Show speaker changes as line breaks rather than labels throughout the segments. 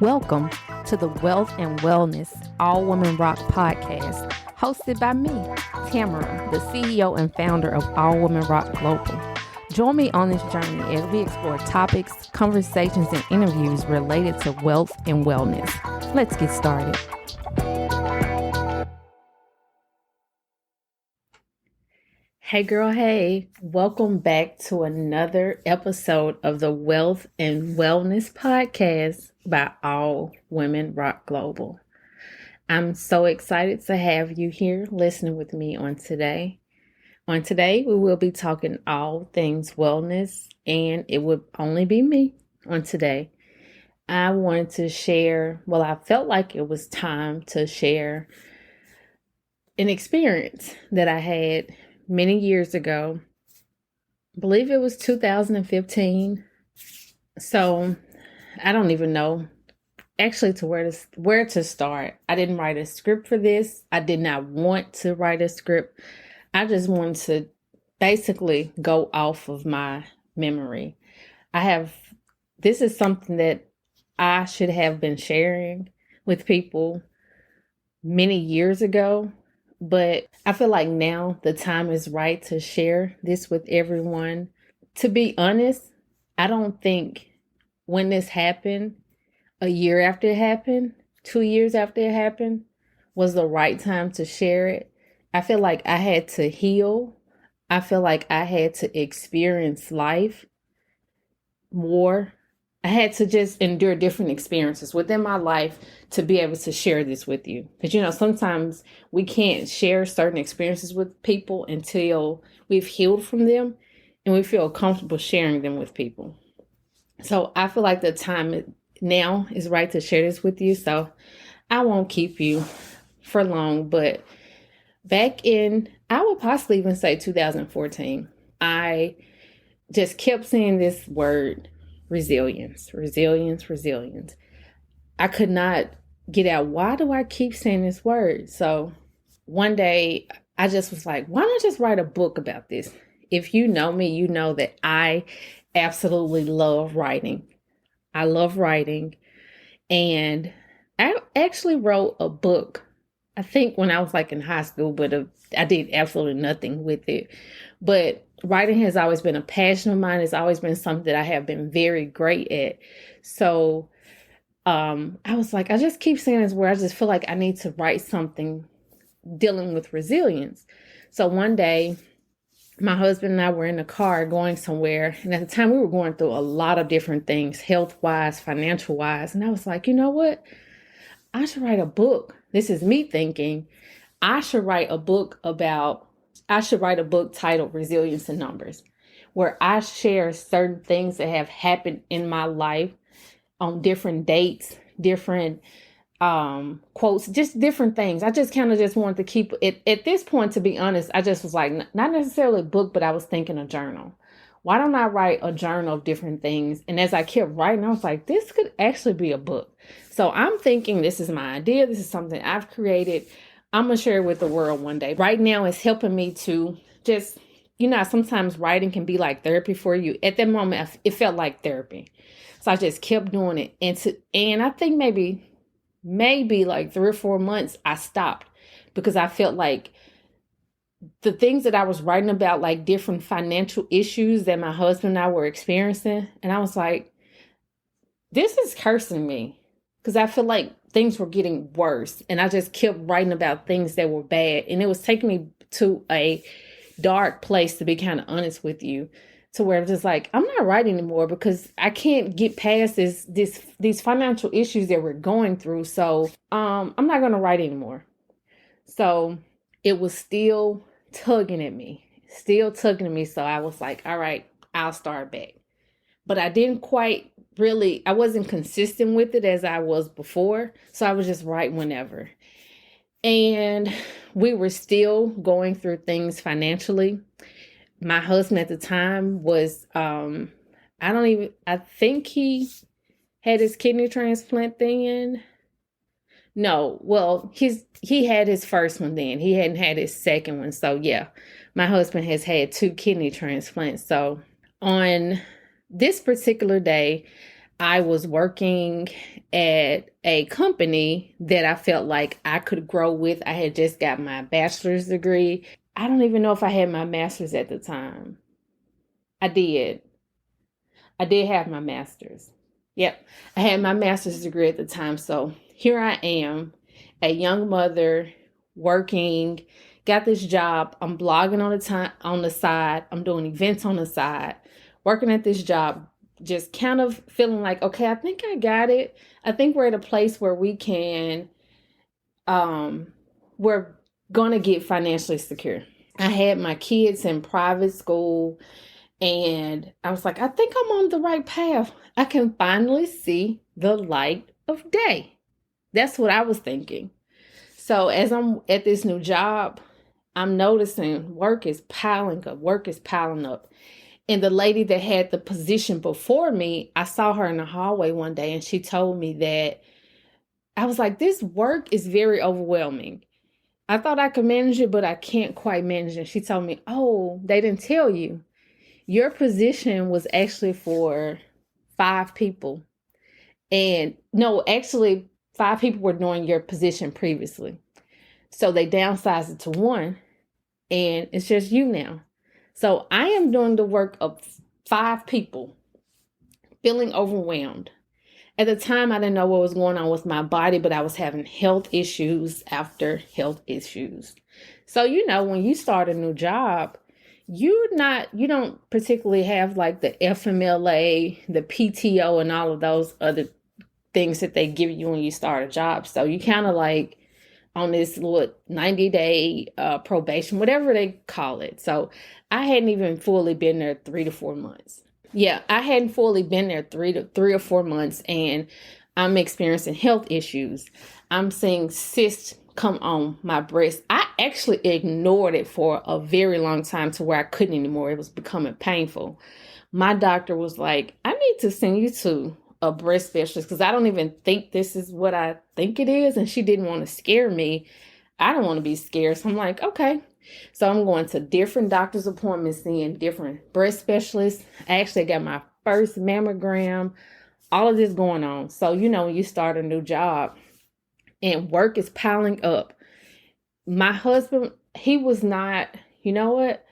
Welcome to the Wealth and Wellness All Women Rock podcast, hosted by me, Tamara, the CEO and founder of All Women Rock Global. Join me on this journey as we explore topics, conversations, and interviews related to wealth and wellness. Let's get started. Hey girl, hey, welcome back to another episode of the Wealth and Wellness podcast by All Women Rock Global. I'm so excited to have you here listening with me on today. On today, we will be talking all things wellness, and it would only be me on today. I wanted to share, I felt like it was time to share an experience that I had many years ago. I believe it was 2015. So I don't even know actually to where to start. I didn't write a script for this. I did not want to write a script. I just wanted to basically go off of my memory. This is something that I should have been sharing with people many years ago. But I feel like now the time is right to share this with everyone. To be honest, I don't think when this happened, a year after it happened, 2 years after it happened, was the right time to share it. I feel like I had to heal. I feel like I had to experience life more. I had to just endure different experiences within my life to be able to share this with you. Because, sometimes we can't share certain experiences with people until we've healed from them and we feel comfortable sharing them with people. So I feel like the time now is right to share this with you. So I won't keep you for long, but back in, I would possibly even say 2014, I just kept saying this word, resilience. I could not get out. Why do I keep saying this word? So one day I just was like, why not just write a book about this? If you know me, you know that I absolutely love writing. I love writing. And I actually wrote a book, I think when I was like in high school, but I did absolutely nothing with it. But writing has always been a passion of mine. It's always been something that I have been very great at. So I was like, I just keep saying this where I just feel like I need to write something dealing with resilience. So one day, my husband and I were in the car going somewhere. And at the time we were going through a lot of different things, health-wise, financial-wise. And I was like, you know what? I should write a book. This is me thinking I should write a book titled Resilience in Numbers, where I share certain things that have happened in my life on different dates, different quotes, just different things. I just kind of just wanted to keep it at this point, to be honest. I just was like, not necessarily a book, but I was thinking a journal. Why don't I write a journal of different things? And as I kept writing, I was like, this could actually be a book. So I'm thinking this is my idea. This is something I've created. I'm going to share it with the world one day. Right now, it's helping me to just, sometimes writing can be like therapy for you. At that moment, it felt like therapy. So I just kept doing it. And I think maybe like 3 or 4 months, I stopped because I felt like the things that I was writing about, like different financial issues that my husband and I were experiencing. And I was like, this is cursing me because I feel like things were getting worse. And I just kept writing about things that were bad. And it was taking me to a dark place, to be kind of honest with you, to where I'm just like, I'm not writing anymore because I can't get past these financial issues that we're going through. So I'm not going to write anymore. So it was still tugging at me. So I was like, all right, I'll start back. But I didn't quite really, I wasn't consistent with it as I was before. So I was just write whenever. And we were still going through things financially. My husband at the time was, I think he had his kidney transplant then. No, well, he had his first one then. He hadn't had his second one. So yeah, my husband has had 2 kidney transplants. So on this particular day, I was working at a company that I felt like I could grow with. I had just got my bachelor's degree. I don't even know if I had my master's at the time. I did. I did have my master's. Yep. I had my master's degree at the time. So here I am, a young mother working, got this job. I'm blogging on the side. I'm doing events on the side, working at this job, just kind of feeling like, okay, I think I got it. I think we're at a place where we're gonna get financially secure. I had my kids in private school. And I was like, I think I'm on the right path. I can finally see the light of day. That's what I was thinking. So as I'm at this new job, I'm noticing work is piling up. Work is piling up. And the lady that had the position before me, I saw her in the hallway one day and she told me that I was like, this work is very overwhelming. I thought I could manage it, but I can't quite manage it. She told me, oh, they didn't tell you. Your position was actually for 5 people. And no, actually, 5 people were doing your position previously. So they downsized it to 1, and it's just you now. So I am doing the work of 5 people, feeling overwhelmed. At the time, I didn't know what was going on with my body, but I was having health issues after health issues. So, when you start a new job, you don't particularly have like the FMLA, the PTO, and all of those other things that they give you when you start a job. So you kind of like on this little 90-day probation, whatever they call it. So I hadn't even fully been there 3 to 4 months. Yeah, I hadn't fully been there 3 or 4 months, and I'm experiencing health issues. I'm seeing cysts come on my breast. I actually ignored it for a very long time to where I couldn't anymore. It was becoming painful. My doctor was like, I need to send you to a breast specialist because I don't even think this is what I think it is. And she didn't want to scare me. I don't want to be scared. So I'm like, okay. So I'm going to different doctor's appointments, seeing different breast specialists. I actually got my first mammogram, all of this going on. So, when you start a new job and work is piling up, my husband, he was not, you know what?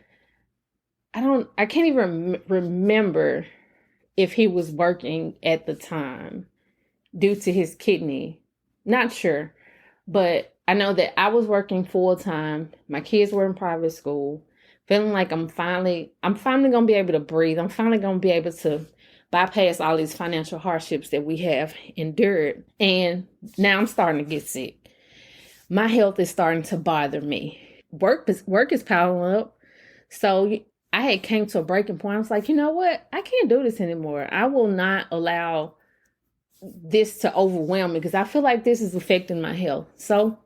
I can't even remember if he was working at the time due to his kidney. Not sure. But I know that I was working full time. My kids were in private school, feeling like I'm finally going to be able to breathe. I'm finally going to be able to bypass all these financial hardships that we have endured. And now I'm starting to get sick. My health is starting to bother me. Work is piling up. So I had came to a breaking point. I was like, you know what? I can't do this anymore. I will not allow this to overwhelm me because I feel like this is affecting my health. So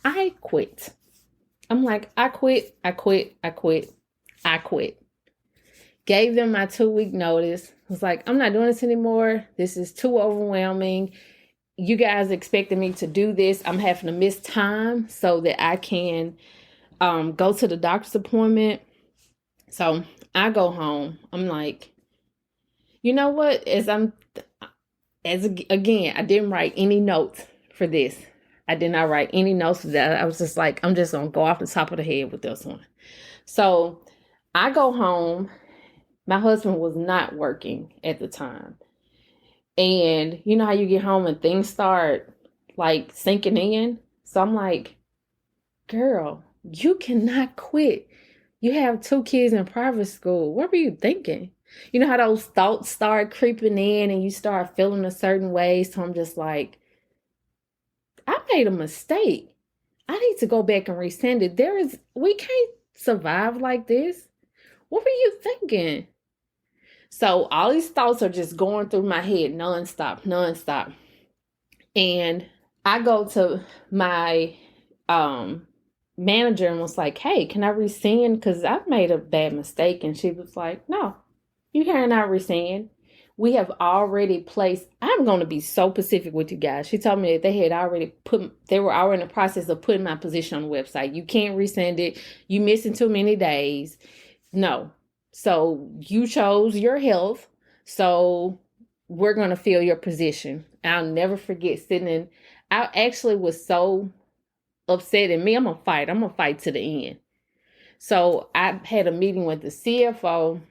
I quit. I'm like, I quit. Gave them my 2-week notice. I was like, I'm not doing this anymore. This is too overwhelming. You guys expected me to do this. I'm having to miss time so that I can go to the doctor's appointment. So I go home. I'm like, you know what? Again, I didn't write any notes for this. I did not write any notes for that. I was just like, I'm just going to go off the top of the head with this one. So I go home. My husband was not working at the time. And you know how you get home and things start like sinking in? So I'm like, girl, you cannot quit. You have 2 kids in private school. What were you thinking? You know how those thoughts start creeping in and you start feeling a certain way. So I'm just like, I made a mistake. I need to go back and resend it. We can't survive like this. What were you thinking? So all these thoughts are just going through my head nonstop. And I go to my manager and was like, hey, can I rescind? Because I've made a bad mistake. And she was like, no, you cannot rescind. We have already placed, I'm going to be so specific with you guys. She told me that they were already in the process of putting my position on the website. You can't rescind it. You missing too many days. No. So you chose your health. So we're going to fill your position. I'll never forget sitting in, I actually was so upset at me. I'm going to fight to the end. So I had a meeting with the CFO,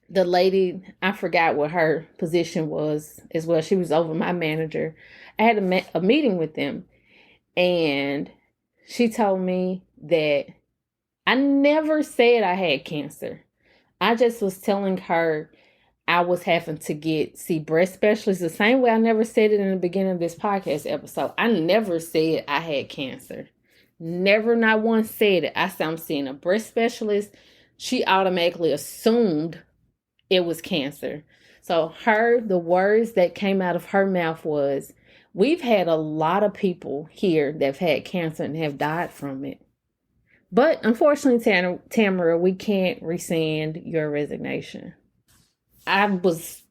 the lady, I forgot what her position was as well. She was over my manager. I had a meeting with them, and she told me that I never said I had cancer. I just was telling her I was having to see breast specialists the same way I never said it in the beginning of this podcast episode. I never said I had cancer. Never, not once said it. I said I'm seeing a breast specialist. She automatically assumed it was cancer. So the words that came out of her mouth was, we've had a lot of people here that have had cancer and have died from it. But unfortunately, Tamara, we can't rescind your resignation. I was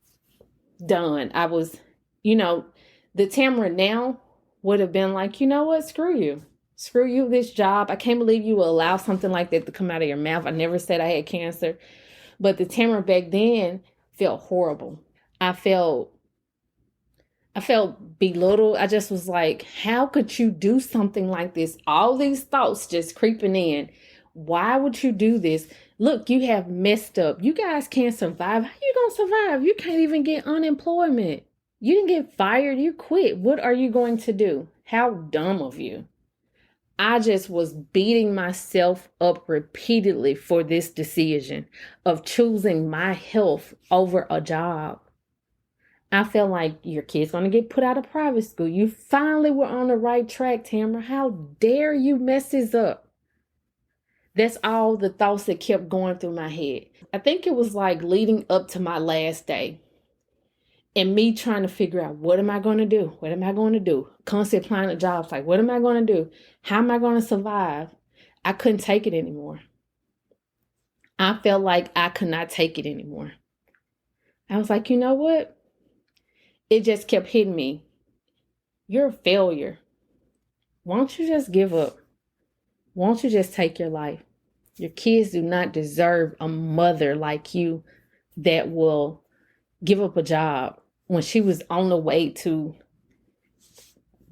done. The Tamara now would have been like, you know what? Screw you. Screw you, this job. I can't believe you will allow something like that to come out of your mouth. I never said I had cancer. But the Tamara back then felt horrible. I felt belittled. I just was like, how could you do something like this? All these thoughts just creeping in. Why would you do this? Look, you have messed up. You guys can't survive. How you gonna survive? You can't even get unemployment. You didn't get fired. You quit. What are you going to do? How dumb of you. I just was beating myself up repeatedly for this decision of choosing my health over a job. I felt like your kid's going to get put out of private school. You finally were on the right track, Tamara. How dare you mess this up? That's all the thoughts that kept going through my head. I think it was like leading up to my last day and me trying to figure out, what am I going to do? What am I going to do? Constantly applying to jobs, like, what am I going to do? How am I going to survive? I couldn't take it anymore. I felt like I could not take it anymore. I was like, you know what? It just kept hitting me. You're a failure. Won't you just give up? Won't you just take your life? Your kids do not deserve a mother like you that will give up a job when she was on the way to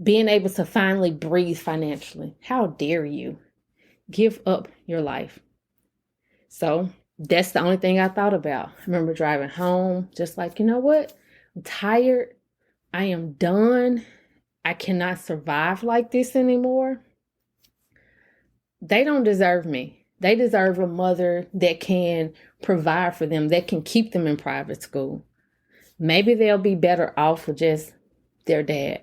being able to finally breathe financially. How dare you give up your life? So that's the only thing I thought about. I remember driving home, just like, you know what? I'm tired. I am done. I cannot survive like this anymore. They don't deserve me. They deserve a mother that can provide for them, that can keep them in private school. Maybe they'll be better off with just their dad.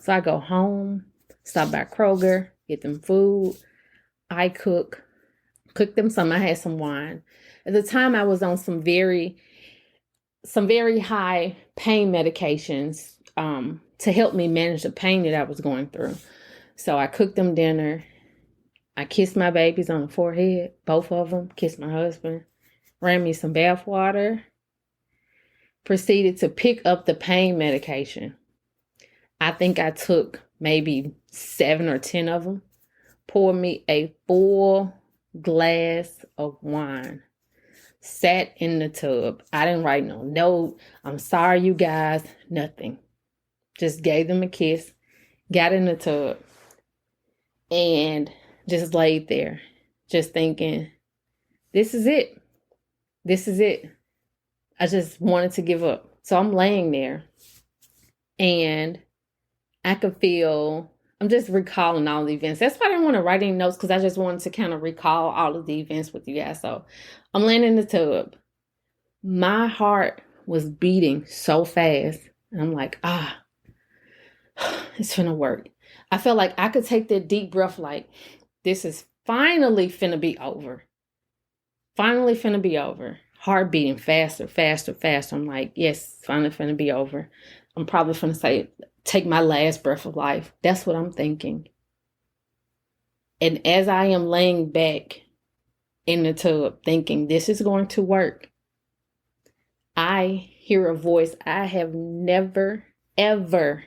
So I go home, stop by Kroger, get them food. I cook them some. I had some wine. At the time, I was on some very high pain medications to help me manage the pain that I was going through. So I cooked them dinner. I kissed my babies on the forehead, both of them, kissed my husband, ran me some bath water, proceeded to pick up the pain medication. I think I took maybe 7 or 10 of them, poured me a full glass of wine, sat in the tub. I didn't write no note. I'm sorry, you guys, nothing. Just gave them a kiss, got in the tub, and just laid there, just thinking, this is it. This is it. I just wanted to give up. So I'm laying there and I could feel, I'm just recalling all the events. That's why I didn't want to write any notes, because I just wanted to kind of recall all of the events with you guys. So I'm laying in the tub. My heart was beating so fast. And I'm like, it's finna work. I felt like I could take that deep breath, like, this is finally finna be over. Finally finna be over. Heart beating faster, faster, faster. I'm like, yes, finally finna be over. I'm probably finna say, take my last breath of life. That's what I'm thinking. And as I am laying back in the tub thinking this is going to work, I hear a voice I have never, ever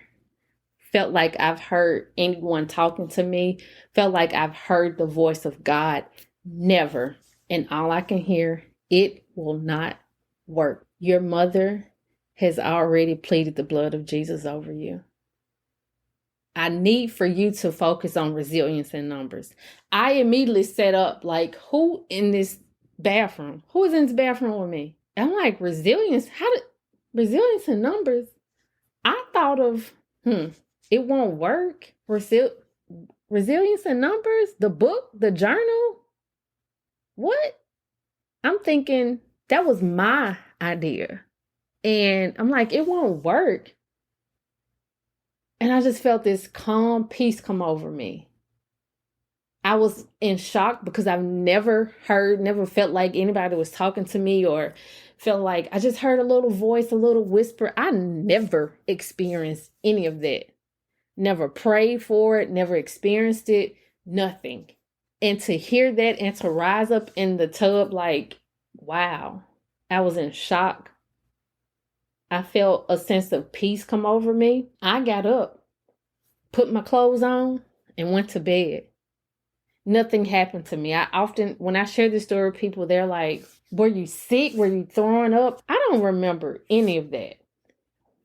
felt like I've heard anyone talking to me, felt like I've heard the voice of God. Never. And all I can hear, it will not work. Your mother has already pleaded the blood of Jesus over you. I need for you to focus on resilience in numbers. I immediately set up like, who in this bathroom? Who is in this bathroom with me? And I'm like, resilience? Resilience in numbers? I thought of, it won't work. Resilience in numbers? The book? The journal? What? I'm thinking that was my idea. And I'm like, it won't work. And I just felt this calm peace come over me. I was in shock because I've never felt like anybody was talking to me, or felt like I just heard a little voice, a little whisper. I never experienced any of that. Never prayed for it, never experienced it, nothing. And to hear that and to rise up in the tub, like, wow, I was in shock. I felt a sense of peace come over me. I got up, put my clothes on, and went to bed. Nothing happened to me. I often, when I share this story with people, they're like, were you sick? Were you throwing up? I don't remember any of that.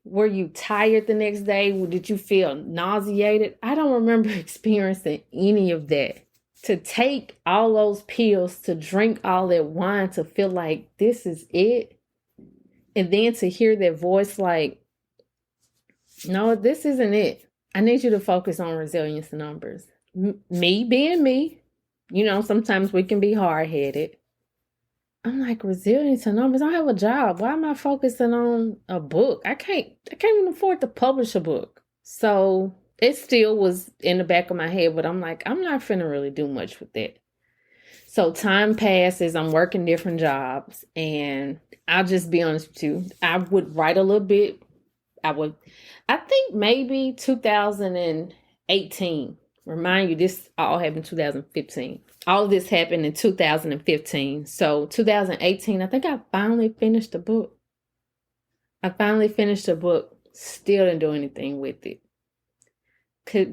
Were you tired the next day? Did you feel nauseated? I don't remember experiencing any of that. To take all those pills, to drink all that wine, to feel like this is it. And then to hear that voice like, no, this isn't it. I need you to focus on resilience in numbers. Me being me, sometimes we can be hard-headed. I'm like, resilience in numbers. I don't have a job. Why am I focusing on a book? I can't even afford to publish a book. So it still was in the back of my head, but I'm like, I'm not finna really do much with that. So time passes, I'm working different jobs, and I'll just be honest with you. I would write a little bit. I think maybe 2018. Remind you, this all happened in 2015. All of this happened in 2015. So 2018, I think I finally finished the book. Still didn't do anything with it.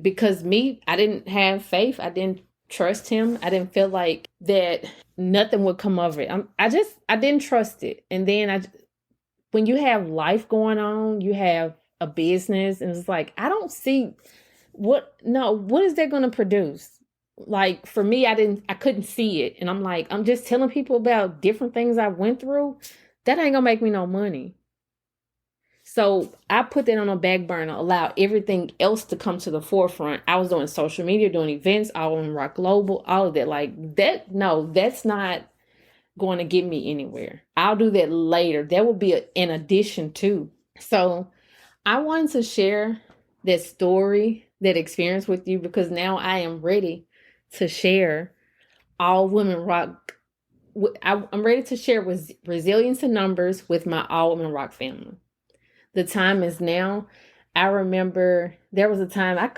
Because I didn't have faith. I didn't trust him. I didn't feel like that nothing would come of it. I didn't trust it. And then when you have life going on, you have a business, and it's like, I don't see what is that going to produce? Like, for me, I couldn't see it. And I'm like, I'm just telling people about different things I went through. That ain't gonna make me no money. So I put that on a back burner, allow everything else to come to the forefront. I was doing social media, doing events, all in Rock Global, all of that. Like that, no, that's not going to get me anywhere. I'll do that later. That will be an addition too. So I wanted to share that story, that experience with you, because now I am ready to share All Women Rock. I'm ready to share with resilience in numbers with my All Women Rock family. The time is now. I remember there was a time I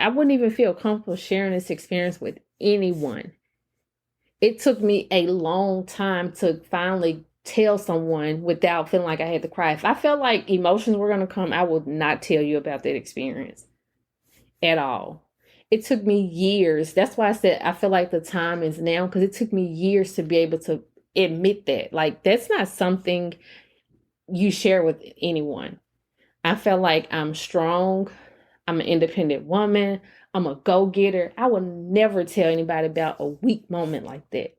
wouldn't even feel comfortable sharing this experience with anyone. It took me a long time to finally tell someone without feeling like I had to cry. If I felt like emotions were going to come, I would not tell you about that experience at all. It took me years. That's why I said I feel like the time is now, because it took me years to be able to admit that. Like, that's not something you share with anyone. I felt like I'm strong. I'm an independent woman. I'm a go-getter. I will never tell anybody about a weak moment like that.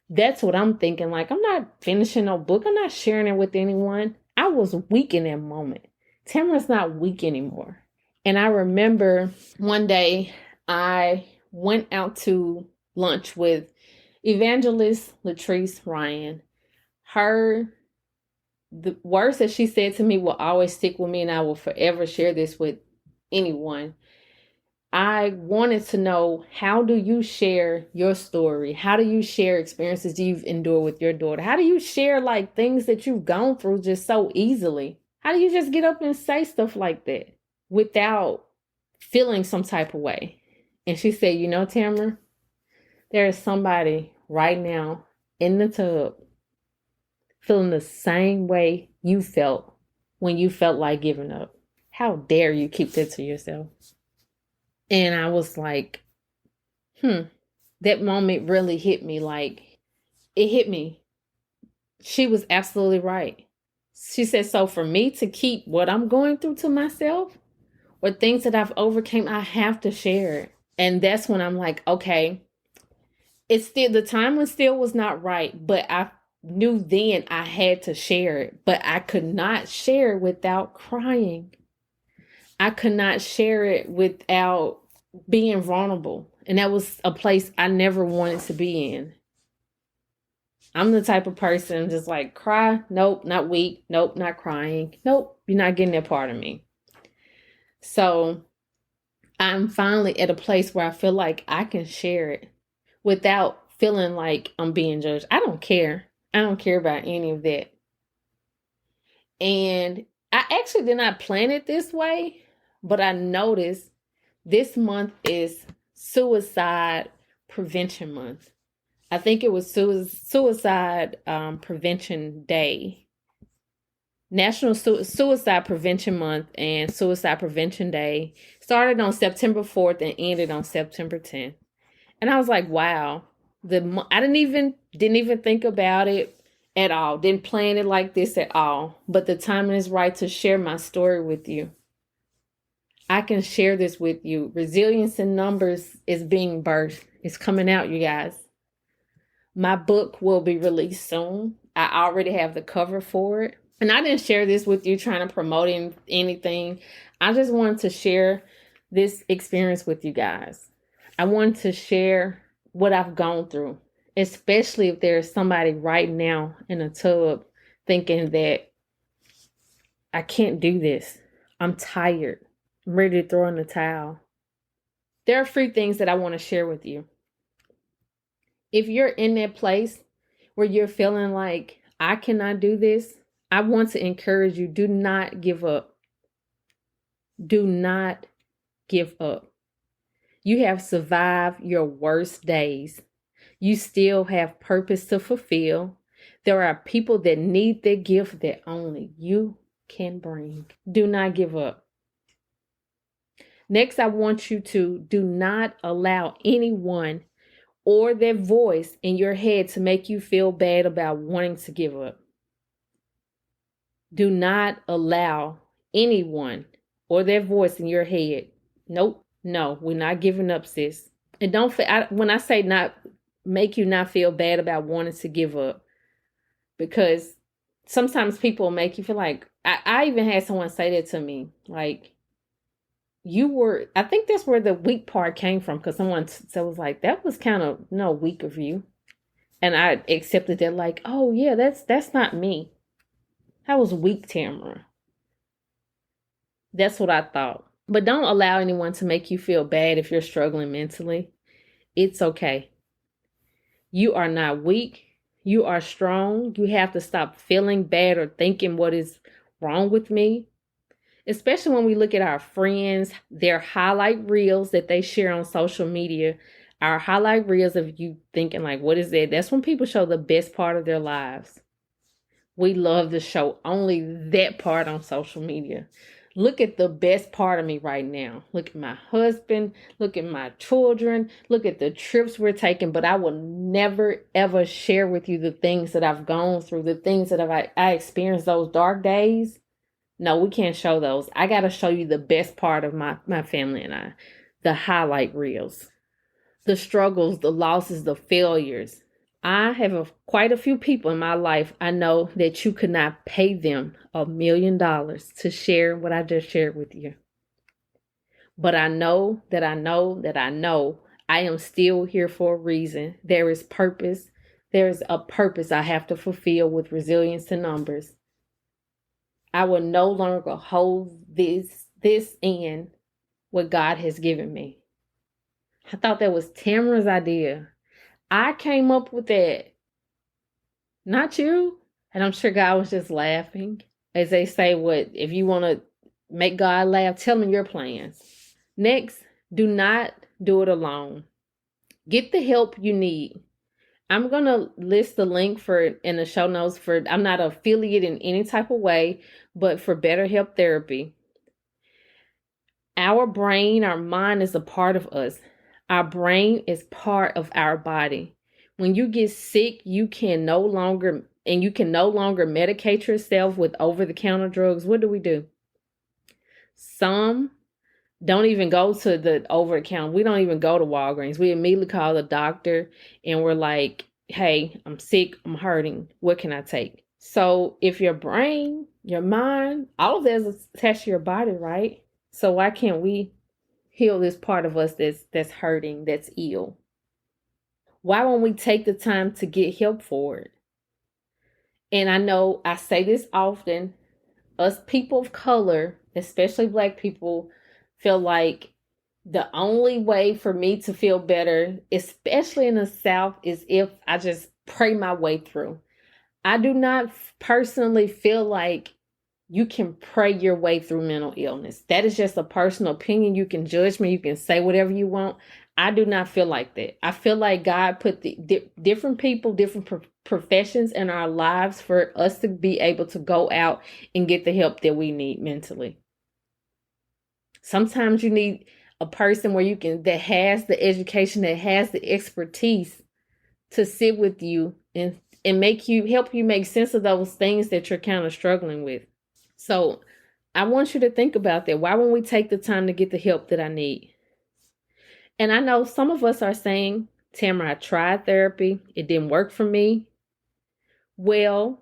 That's what I'm thinking. Like, I'm not finishing no book. I'm not sharing it with anyone. I was weak in that moment. Tamara's not weak anymore. And I remember one day I went out to lunch with evangelist Latrice Ryan. The words that she said to me will always stick with me, and I will forever share this with anyone. I wanted to know, how do you share your story? How do you share experiences you've endured with your daughter? How do you share like things that you've gone through just so easily? How do you just get up and say stuff like that without feeling some type of way? And she said, Tamara, there is somebody right now in the tub feeling the same way you felt when you felt like giving up. How dare you keep that to yourself? And I was like, that moment really hit me. Like, it hit me. She was absolutely right. She said, so for me to keep what I'm going through to myself or things that I've overcame, I have to share it. And that's when I'm like, okay, it's still, the timing still was not right, but I knew then I had to share it, but I could not share it without crying. I could not share it without being vulnerable. And that was a place I never wanted to be in. I'm the type of person just like cry. Nope, not weak. Nope, not crying. Nope, you're not getting that part of me. So I'm finally at a place where I feel like I can share it without feeling like I'm being judged. I don't care. I don't care about any of that. And I actually did not plan it this way, but I noticed this month is Suicide Prevention Month. I think it was Suicide Prevention Day. National Suicide Prevention Month and Suicide Prevention Day started on September 4th and ended on September 10th. And I was like, wow, I didn't even think about it at all. Didn't plan it like this at all. But the timing is right to share my story with you. I can share this with you. Resilience in Numbers is being birthed. It's coming out, you guys. My book will be released soon. I already have the cover for it. And I didn't share this with you trying to promote anything. I just wanted to share this experience with you guys. I want to share what I've gone through, especially if there's somebody right now in a tub thinking that I can't do this. I'm tired. I'm ready to throw in the towel. There are 3 things that I want to share with you. If you're in that place where you're feeling like I cannot do this, I want to encourage you, do not give up. Do not give up. You have survived your worst days. You still have purpose to fulfill. There are people that need the gift that only you can bring. Do not give up. Next, I want you to do not allow anyone or their voice in your head to make you feel bad about wanting to give up. Do not allow anyone or their voice in your head. Nope. No, we're not giving up, sis. And when I say not make you not feel bad about wanting to give up, because sometimes people make you feel like, I even had someone say that to me, like, I think that's where the weak part came from, because someone was like, that was kind of weak of you. And I accepted that, like, oh yeah, that's not me. That was weak, Tamara. That's what I thought. But don't allow anyone to make you feel bad if you're struggling mentally. It's okay. You are not weak. You are strong. You have to stop feeling bad or thinking what is wrong with me. Especially when we look at our friends, their highlight reels that they share on social media, our highlight reels of you thinking like, what is that? That's when people show the best part of their lives. We love to show only that part on social media. Look at the best part of me right now. Look at my husband. Look at my children. Look at the trips we're taking. But I will never, ever share with you the things that I've gone through, the things that I experienced, those dark days. No, we can't show those. I got to show you the best part of my family and I, the highlight reels, the struggles, the losses, the failures. I have quite a few people in my life. I know that you could not pay them $1 million to share what I just shared with you. But I know that I know that I know I am still here for a reason. There is purpose. There is a purpose I have to fulfill with resilience to numbers. I will no longer hold this in what God has given me. I thought that was Tamara's idea. I came up with that. Not you. And I'm sure God was just laughing. As they say, if you want to make God laugh, tell him your plans. Next, do not do it alone. Get the help you need. I'm going to list the link in the show notes I'm not an affiliate in any type of way, but for BetterHelp Therapy. Our brain, our mind is a part of us. Our brain is part of our body. When you get sick, you can no longer and you can no longer medicate yourself with over-the-counter drugs, what do? Some don't even go to the over-the-counter. We don't even go to Walgreens. We immediately call the doctor and we're like, hey, I'm sick, I'm hurting. What can I take? So if your brain, your mind, all of that is attached to your body, right? So why can't we heal this part of us that's hurting, that's ill? Why won't we take the time to get help for it? And I know I say this often, us people of color, especially Black people, feel like the only way for me to feel better, especially in the South, is if I just pray my way through. I do not personally feel like you can pray your way through mental illness. That is just a personal opinion. You can judge me. You can say whatever you want. I do not feel like that. I feel like God put the different people, different professions in our lives for us to be able to go out and get the help that we need mentally. Sometimes you need a person where that has the education, that has the expertise to sit with you and help you make sense of those things that you're kind of struggling with. So I want you to think about that. Why won't we take the time to get the help that I need? And I know some of us are saying, Tamara, I tried therapy. It didn't work for me. Well,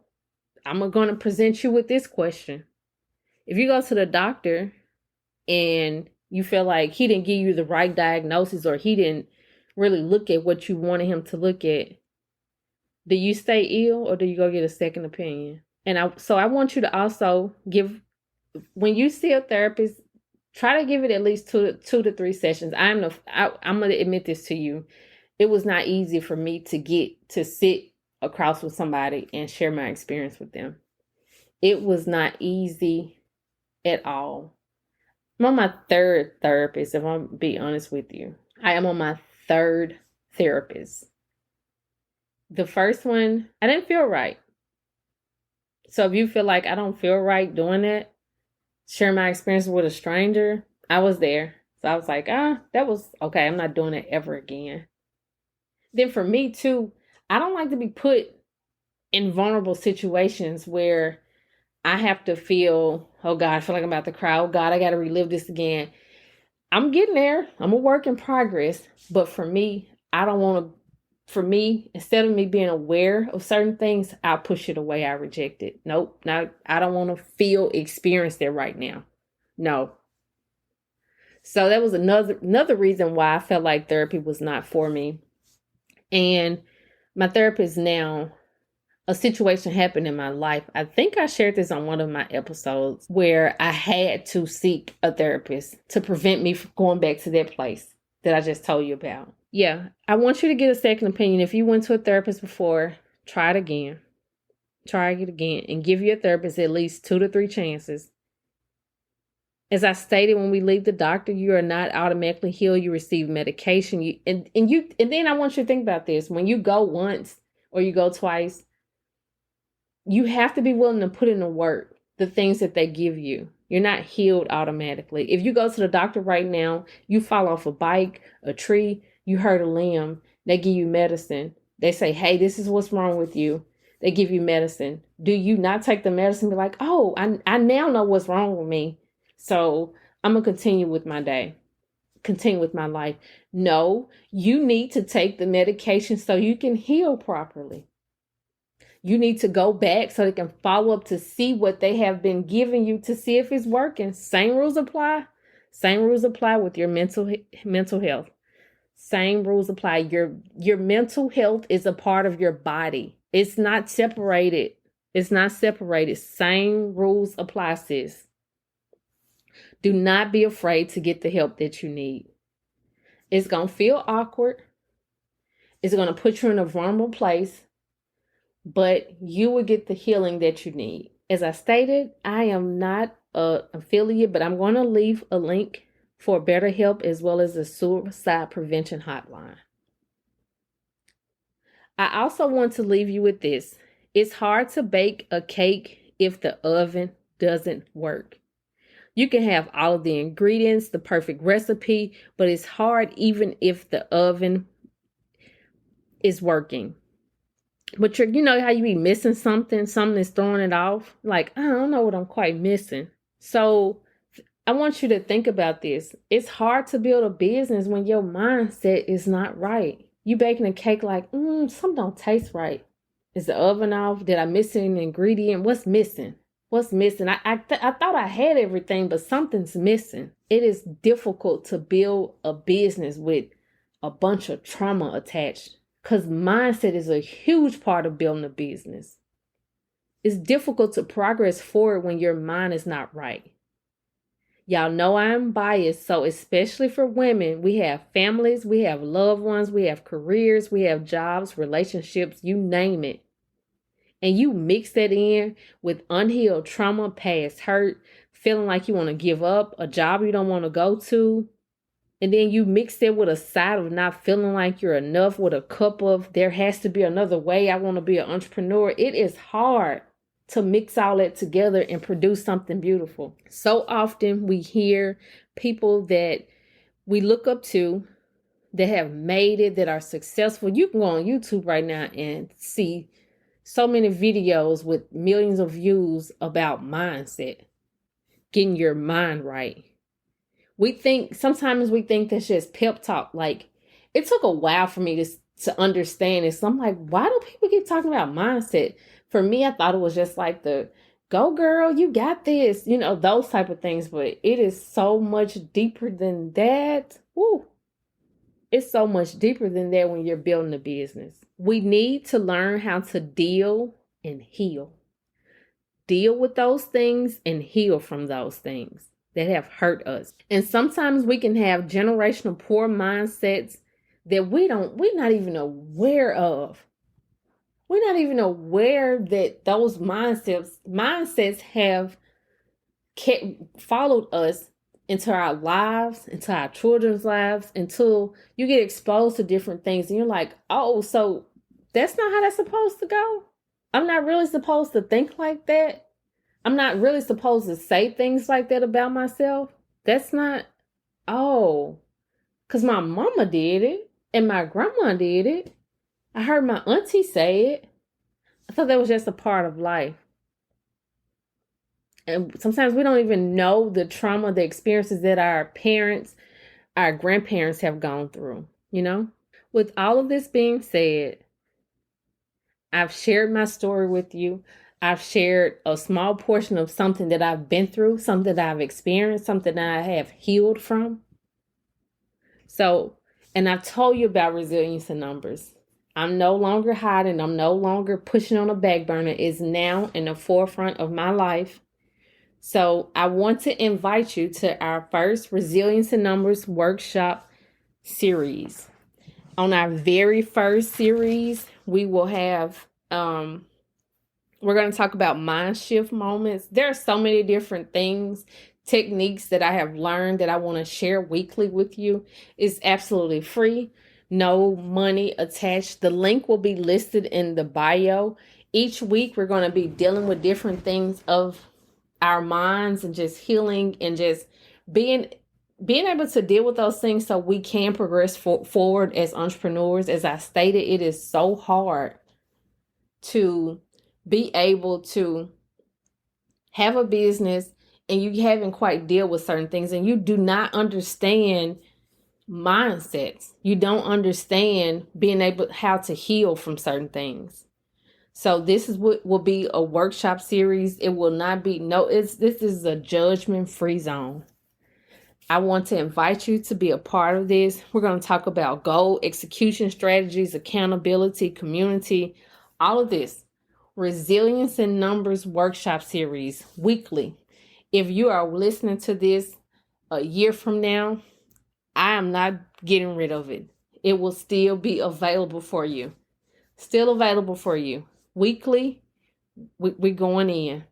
I'm going to present you with this question. If you go to the doctor and you feel like he didn't give you the right diagnosis or he didn't really look at what you wanted him to look at, do you stay ill or do you go get a second opinion? And I want you to also when you see a therapist, try to give it at least two to three sessions. I'm going to admit this to you. It was not easy for me to get to sit across with somebody and share my experience with them. It was not easy at all. I'm on my third therapist, if I'm be honest with you. I am on my third therapist. The first one, I didn't feel right. So if you feel like I don't feel right doing that, share my experience with a stranger, I was there. So I was like, that was okay. I'm not doing it ever again. Then for me too, I don't like to be put in vulnerable situations where I have to feel, oh God, I feel like I'm about to cry. Oh God, I got to relive this again. I'm getting there. I'm a work in progress. But for me, I don't want to, instead of me being aware of certain things, I'll push it away. I reject it. Nope. I don't want to experience that right now. No. So that was another reason why I felt like therapy was not for me. And my therapist now, a situation happened in my life. I think I shared this on one of my episodes where I had to seek a therapist to prevent me from going back to that place that I just told you about. Yeah, I want you to get a second opinion. If you went to a therapist before, try it again. Try it again and give your therapist at least 2 to 3 chances. As I stated, when we leave the doctor, you are not automatically healed. You receive medication. And then I want you to think about this. When you go once or you go twice, you have to be willing to put in the work, the things that they give you. You're not healed automatically. If you go to the doctor right now, you fall off a bike, a tree, you hurt a limb, they give you medicine. They say, hey, this is what's wrong with you. They give you medicine. Do you not take the medicine and be like, oh, I now know what's wrong with me, so I'm going to continue with my day, continue with my life? No, you need to take the medication so you can heal properly. You need to go back so they can follow up to see what they have been giving you to see if it's working. Same rules apply. Same rules apply with your mental health. Same rules apply. Your mental health is a part of your body. It's not separated. It's not separated. Same rules apply, sis. Do not be afraid to get the help that you need. It's going to feel awkward. It's going to put you in a vulnerable place, but you will get the healing that you need. As I stated, I am not an affiliate, but I'm going to leave a link for BetterHelp as well as the suicide prevention hotline. I also want to leave you with this. It's hard to bake a cake if the oven doesn't work. You can have all of the ingredients, the perfect recipe, but it's hard even if the oven is working. But you know how you be missing something is throwing it off. Like, I don't know what I'm quite missing. So I want you to think about this. It's hard to build a business when your mindset is not right. You baking a cake like, something don't taste right. Is the oven off? Did I miss an ingredient? What's missing? What's missing? I thought I had everything, but something's missing. It is difficult to build a business with a bunch of trauma attached because mindset is a huge part of building a business. It's difficult to progress forward when your mind is not right. Y'all know I'm biased, so especially for women, we have families, we have loved ones, we have careers, we have jobs, relationships, you name it. And you mix that in with unhealed trauma, past hurt, feeling like you want to give up, a job you don't want to go to. And then you mix it with a side of not feeling like you're enough, with a cup of there has to be another way. I want to be an entrepreneur. It is hard to mix all that together and produce something beautiful. So often we hear people that we look up to that have made it, that are successful. You can go on YouTube right now and see so many videos with millions of views about mindset, getting your mind right. Sometimes we think that's just pep talk. Like, it took a while for me to understand this. So I'm like, why do people keep talking about mindset? For me, I thought it was just like the go girl, you got this, those type of things. But it is so much deeper than that. Woo. It's so much deeper than that when you're building a business. We need to learn how to deal and heal. Deal with those things and heal from those things that have hurt us. And sometimes we can have generational poor mindsets that we're not even aware of. We're not even aware that those mindsets have followed us into our lives, into our children's lives, until you get exposed to different things and you're like, oh, so that's not how that's supposed to go? I'm not really supposed to think like that? I'm not really supposed to say things like that about myself? That's not, oh, because my mama did it and my grandma did it. I heard my auntie say it. I thought that was just a part of life. And sometimes we don't even know the trauma, the experiences that our parents, our grandparents have gone through, With all of this being said, I've shared my story with you. I've shared a small portion of something that I've been through, something that I've experienced, something that I have healed from. So, and I've told you about resilience in numbers. I'm no longer hiding. I'm no longer pushing on a back burner. It's now in the forefront of my life. So I want to invite you to our first Resilience in Numbers workshop series. On our very first series, we will have, we're going to talk about mind shift moments. There are so many different things, techniques that I have learned that I want to share weekly with you. It's absolutely free, no money attached. The link will be listed in the bio. Each week, we're going to be dealing with different things of our minds and just healing and just being able to deal with those things so we can progress forward as entrepreneurs. As I stated, it is so hard to be able to have a business and you haven't quite deal with certain things and you do not understand mindsets. You don't understand being able how to heal from certain things. So this is what will be a workshop series. It will not be this is a judgment-free zone. I want to invite you to be a part of this. We're going to talk about goal execution strategies, accountability, community, all of this. Resilience in Numbers workshop series weekly. If you are listening to this a year from now, I am not getting rid of it. It will still be available for you. Still available for you. Weekly, we're going in.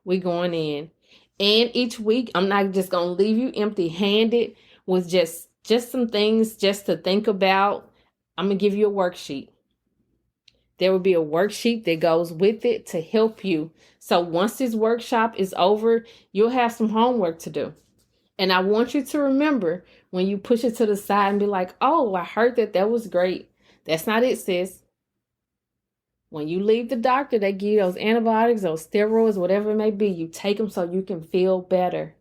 We're going in. And each week, I'm not just going to leave you empty-handed with just some things just to think about. I'm going to give you a worksheet. There will be a worksheet that goes with it to help you. So once this workshop is over, you'll have some homework to do. And I want you to remember when you push it to the side and be like, oh, I heard that was great. That's not it, sis. When you leave the doctor, they give you those antibiotics, those steroids, whatever it may be. You take them so you can feel better.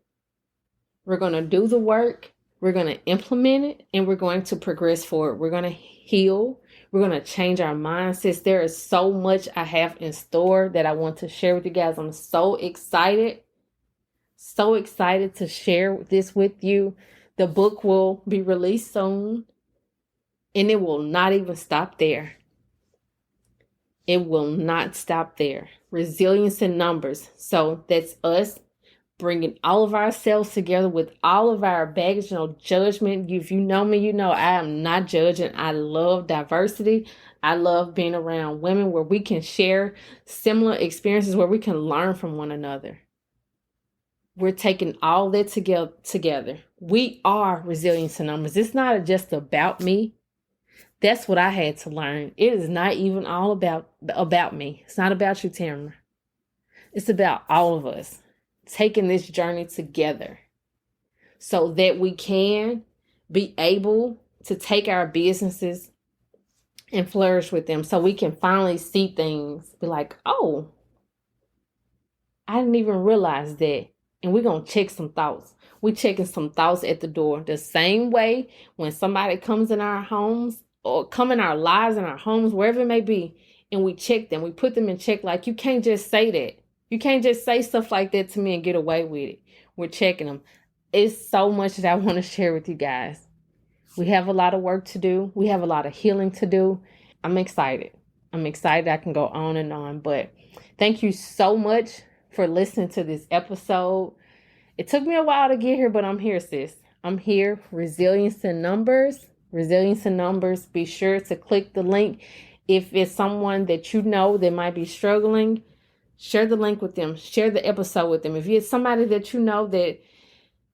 We're going to do the work. We're going to implement it, and we're going to progress forward. We're going to heal. We're going to change our mindsets. There is so much I have in store that I want to share with you guys. I'm so excited to share this with you. The book will be released soon, and it will not even stop there. It will not stop there. Resilience in numbers. So that's us bringing all of ourselves together with all of our baggage, no judgment. If you know me, you know I am not judging. I love diversity. I love being around women where we can share similar experiences, where we can learn from one another. We're taking all that together. We are resilience in numbers. It's not just about me. That's what I had to learn. It is not even all about me. It's not about you, Tamara. It's about all of us taking this journey together so that we can be able to take our businesses and flourish with them, so we can finally see things, be like, oh, I didn't even realize that. And we're going to check some thoughts. We're checking some thoughts at the door. The same way when somebody comes in our homes or come in our lives, in our homes, wherever it may be, and we check them, we put them in check. Like, you can't just say that. You can't just say stuff like that to me and get away with it. We're checking them. It's so much that I want to share with you guys. We have a lot of work to do. We have a lot of healing to do. I'm excited. I can go on and on. But thank you so much for listening to this episode. It took me a while to get here, but I'm here, sis. I'm here. Resilience in numbers. Resilience in numbers. Be sure to click the link. If it's someone that you know that might be struggling, share the link with them. Share the episode with them. If it's somebody that you know that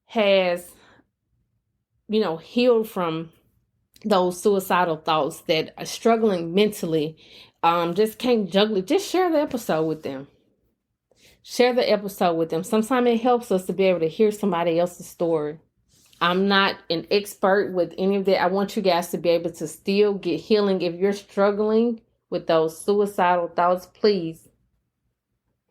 has, healed from those suicidal thoughts, that are struggling mentally, just can't juggle it, just share the episode with them. Share the episode with them. Sometimes it helps us to be able to hear somebody else's story. I'm not an expert with any of that. I want you guys to be able to still get healing. If you're struggling with those suicidal thoughts, please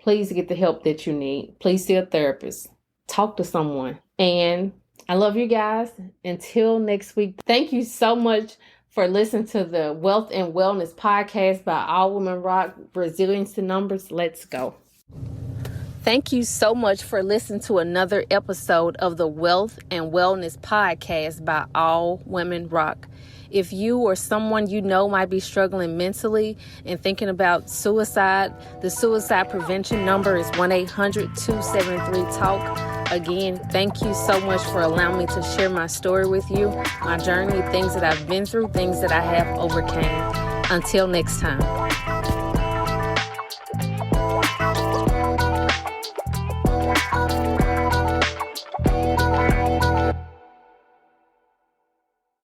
get the help that you need. Please see a therapist. Talk to someone. And I love you guys. Until next week, thank you so much for listening to the Wealth and Wellness podcast by All Women Rock. Resilience in numbers. Let's go. Thank you so much for listening to another episode of the Wealth and Wellness podcast by All Women Rock. If you or someone you know might be struggling mentally and thinking about suicide, the suicide prevention number is 1-800-273-TALK. Again, thank you so much for allowing me to share my story with you, my journey, things that I've been through, things that I have overcame. Until next time.